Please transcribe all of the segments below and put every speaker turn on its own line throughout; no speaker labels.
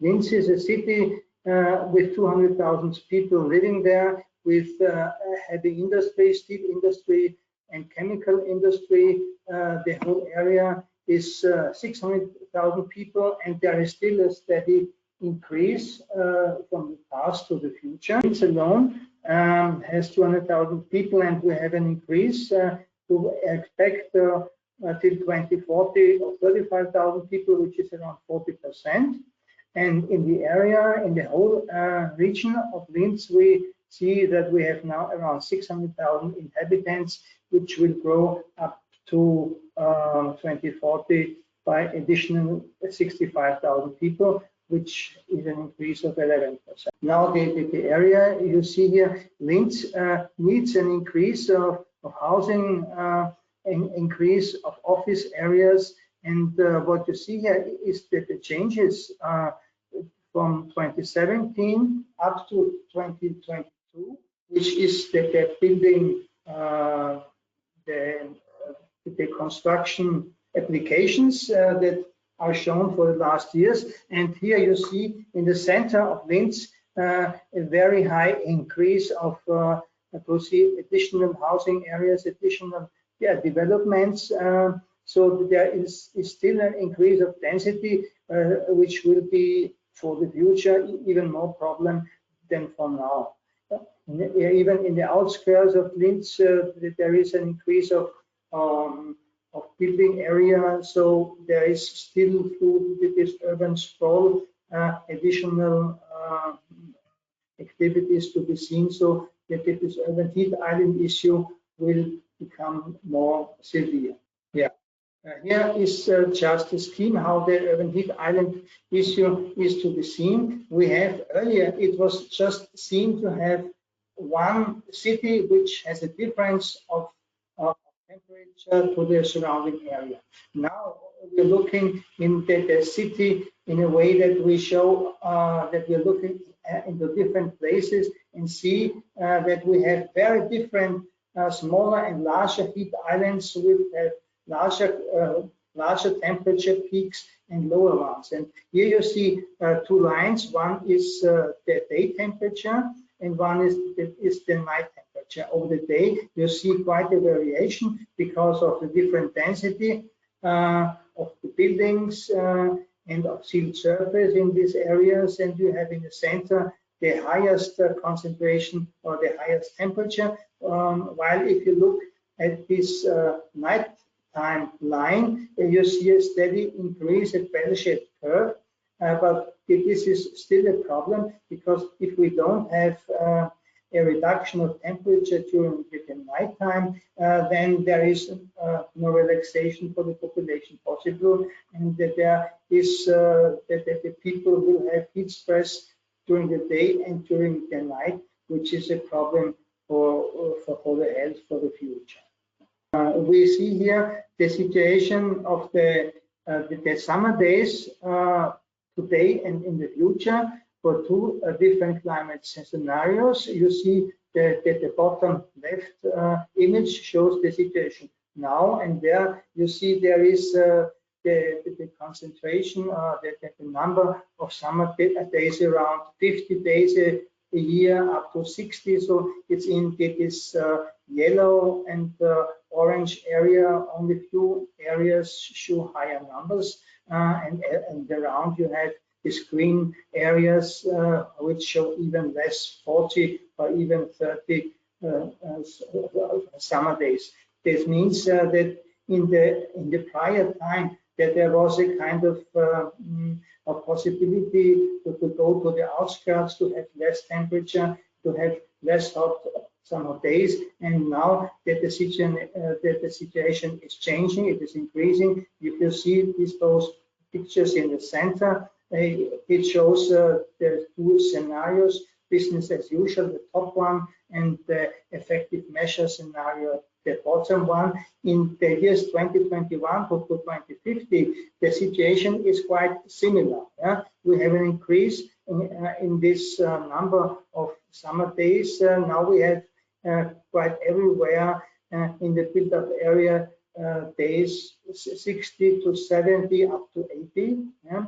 Linz is a city with 200,000 people living there, with heavy industry, steel industry, and chemical industry. The whole area is 600,000 people, and there is still a steady increase from the past to the future. Linz alone has 200,000 people, and we have an increase to expect till 2040 of 35,000 people, which is around 40%. And in the area, in the whole region of Linz, we see that we have now around 600,000 inhabitants, which will grow up to 2040 by additional 65,000 people, which is an increase of 11%. Now the area you see here, Linz needs an increase of housing, an increase of office areas, and what you see here is that the changes from 2017 up to 2022, which is the building, the construction applications that are shown for the last years. And here you see in the center of Linz a very high increase of additional housing areas, additional developments. So there is still an increase of density, which will be for the future even more problem than for now. Even in the outskirts of Linz, there is an increase of building area, so there is still through this urban sprawl additional activities to be seen, so that this urban heat island issue will become more severe. Yeah. Here is just a scheme how the urban heat island issue is to be seen. We have earlier, it was just seen to have one city which has a difference of temperature to the surrounding area. Now we're looking in the city in a way that we show that we're looking into different places and see that we have very different smaller and larger heat islands with larger temperature peaks and lower ones. And here you see two lines. One is the day temperature, and one is the night temperature. Over the day, you see quite a variation because of the different density of the buildings and of sealed surface in these areas. And you have in the center the highest concentration or the highest temperature. While if you look at this nighttime line, you see a steady increase, a bell-shaped curve. But this is still a problem, because if we don't have a reduction of temperature during the nighttime, then there is no relaxation for the population possible, and that there is that the people will have heat stress during the day and during the night, which is a problem for the health for the future. We see here the situation of the summer days today and in the future for two different climate scenarios. You see that the bottom left image shows the situation now, and there you see there is the concentration, the number of summer days around 50 days a year up to 60. So it's in this yellow and orange area. Only few areas show higher numbers, and around you have these green areas which show even less, 40 or even 30 summer days. This means that in the prior time that there was a kind of a possibility to go to the outskirts, to have less temperature, to have less hot summer days. And now that the situation is changing, it is increasing. If you see those pictures in the center, it shows the two scenarios: business as usual, the top one, and the effective measure scenario, the bottom one. In the years 2021 to 2050, the situation is quite similar. Yeah? We have an increase in this number of summer days. Now we have quite everywhere in the built-up area days 60 to 70 up to 80. Yeah?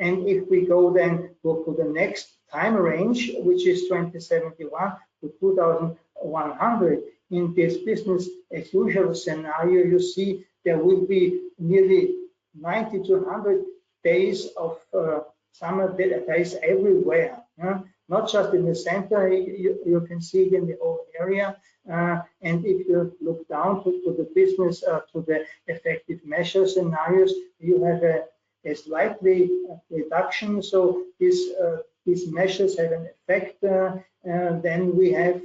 And if we go then to the next time range, which is 2071 to 2100, in this business as usual scenario, you see there will be nearly 90 to 100 days of summer days everywhere. Not just in the center, you can see it in the whole area. And if you look down to the business, to the effective measure scenarios, you have a slightly reduction. So these measures have an effect. Then we have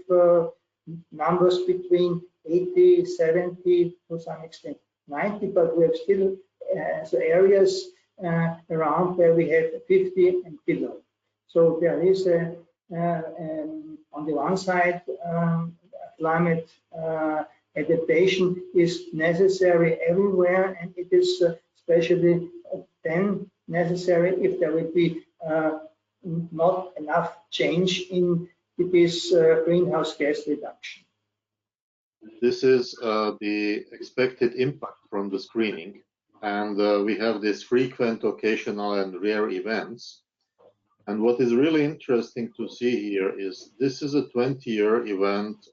numbers between 80, 70, to some extent 90, but we have still so areas around where we have 50 and below. So there is on the one side, climate adaptation is necessary everywhere, and it is especially then necessary if there will be not enough change in this greenhouse gas reduction.
This is the expected impact from the screening, and we have these frequent, occasional, and rare events. And what is really interesting to see here is this is a 20-year event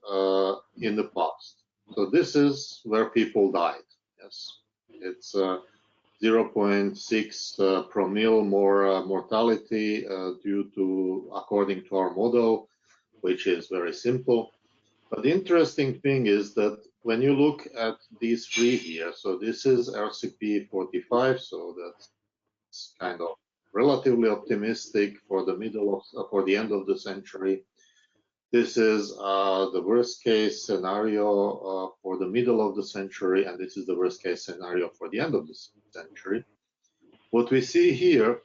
in the past. So this is where people died. Yes, it's 0.6 promille more mortality due to, according to our model, which is very simple. But the interesting thing is that when you look at these three here, so this is RCP 45, so that's kind of relatively optimistic for the for the end of the century. This is the worst case scenario for the middle of the century, and this is the worst case scenario for the end of the century. What we see here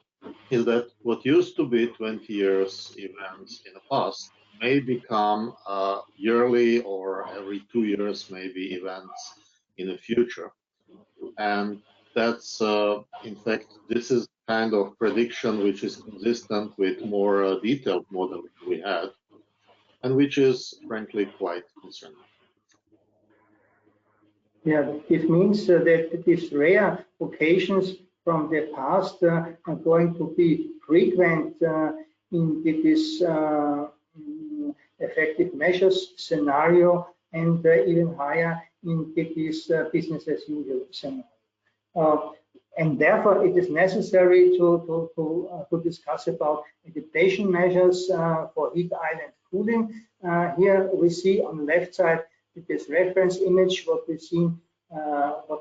is that what used to be 20 years events in the past may become yearly or every 2 years maybe events in the future. And that's, in fact, this is kind of prediction which is consistent with more detailed modeling we had, and which is frankly quite concerning.
Yeah, this means that these rare occasions from the past are going to be frequent in this effective measures scenario, and even higher in this business as usual scenario. And therefore, it is necessary to discuss about adaptation measures for heat island cooling. Here we see on the left side this reference image, what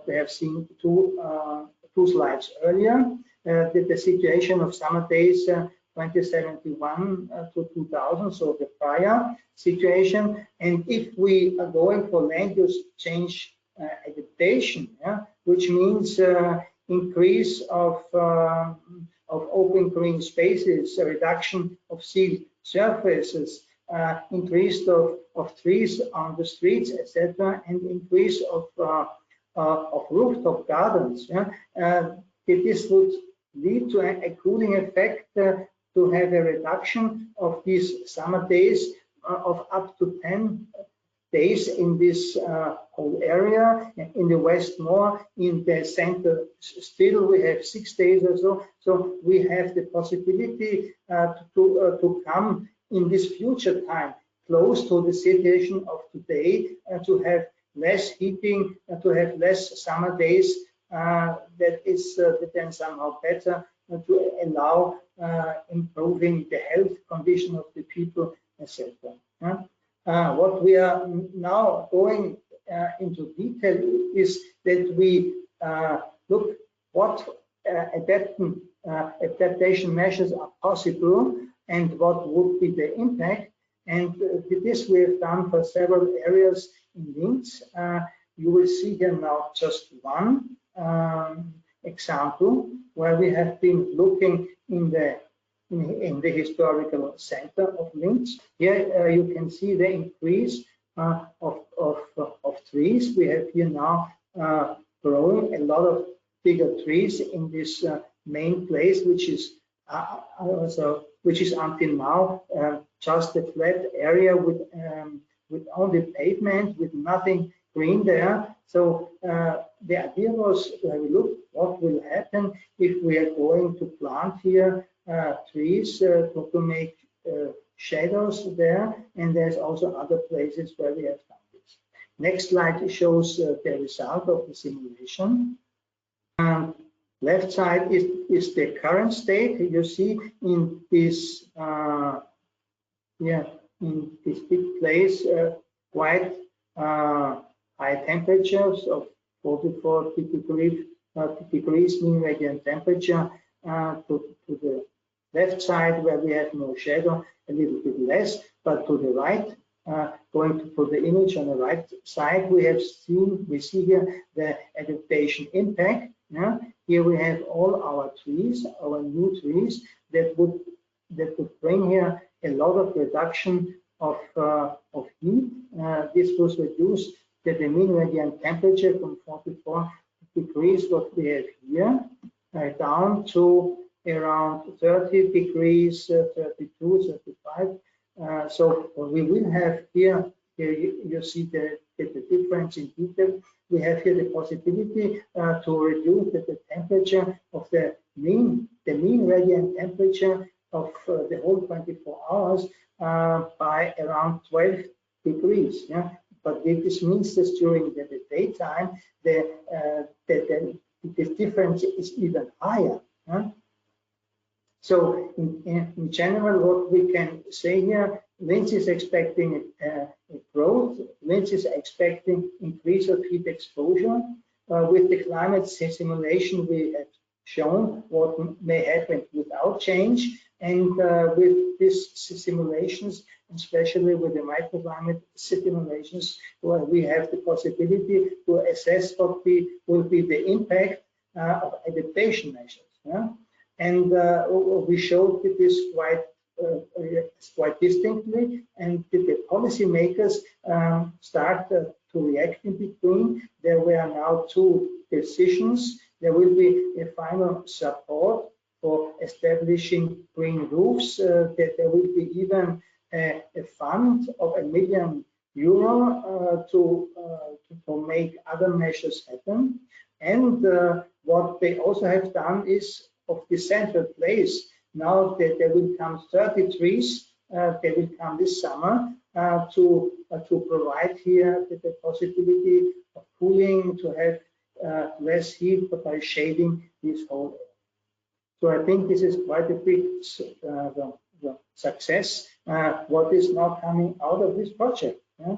we have seen two slides earlier. The situation of summer days 2071 to 2000, so the prior situation. And if we are going for land use change adaptation, which means increase of open green spaces, a reduction of sealed surfaces, increase of trees on the streets, etc., and increase of rooftop gardens. This would lead to a cooling effect, to have a reduction of these summer days of up to 10 days in this whole area. In the west more, in the center still we have 6 days or so. So we have the possibility to come in this future time close to the situation of today, to have less heating, to have less summer days. That is then somehow better to allow improving the health condition of the people, etc. What we are now going into detail is that we look what adaptation measures are possible and what would be the impact. And this we have done for several areas in Linz. You will see here now just one example where we have been looking in the historical center of Linz. Here you can see the increase of trees. We have here now growing a lot of bigger trees in this main place, which is until now just a flat area with only pavement, with nothing green there. So the idea was to have a look what will happen if we are going to plant here trees to make shadows there, and there's also other places where we have done this. Next slide shows the result of the simulation. Left side is the current state. You see in this in this big place quite high temperatures of 44 degrees mean radiant temperature. To the left side where we have no shadow, a little bit less, but to the right, going to put the image on the right side, we see here the adaptation impact. Here we have all our trees, our new trees that would bring here a lot of reduction of heat. This was reduced to the mean radiant temperature from 44 degrees, what we have here, down to around 30 degrees, 32, 35. So we will have here you see the difference in detail. We have here the possibility to reduce the temperature of the mean radiant temperature of the whole 24 hours by around 12 degrees. Yeah? But this means that during the daytime, the difference is even higher. Yeah? So in general, what we can say here, Linz is expecting a growth. Linz is expecting increase of heat exposure. With the climate simulation, we have shown what may happen without change. And with these simulations, especially with the microclimate simulations, where we have the possibility to assess what will be the impact of adaptation measures. Yeah? And we showed this quite distinctly, and the policymakers start to react in between. There were now two decisions. There will be a final support for establishing green roofs. That there will be even a fund of €1 million to make other measures happen. And what they also have done is of the central place. Now that there will come 30 trees, they will come this summer to provide here the possibility of cooling, to have less heat by shading this whole area. So I think this is quite a big success. What is now coming out of this project? Yeah?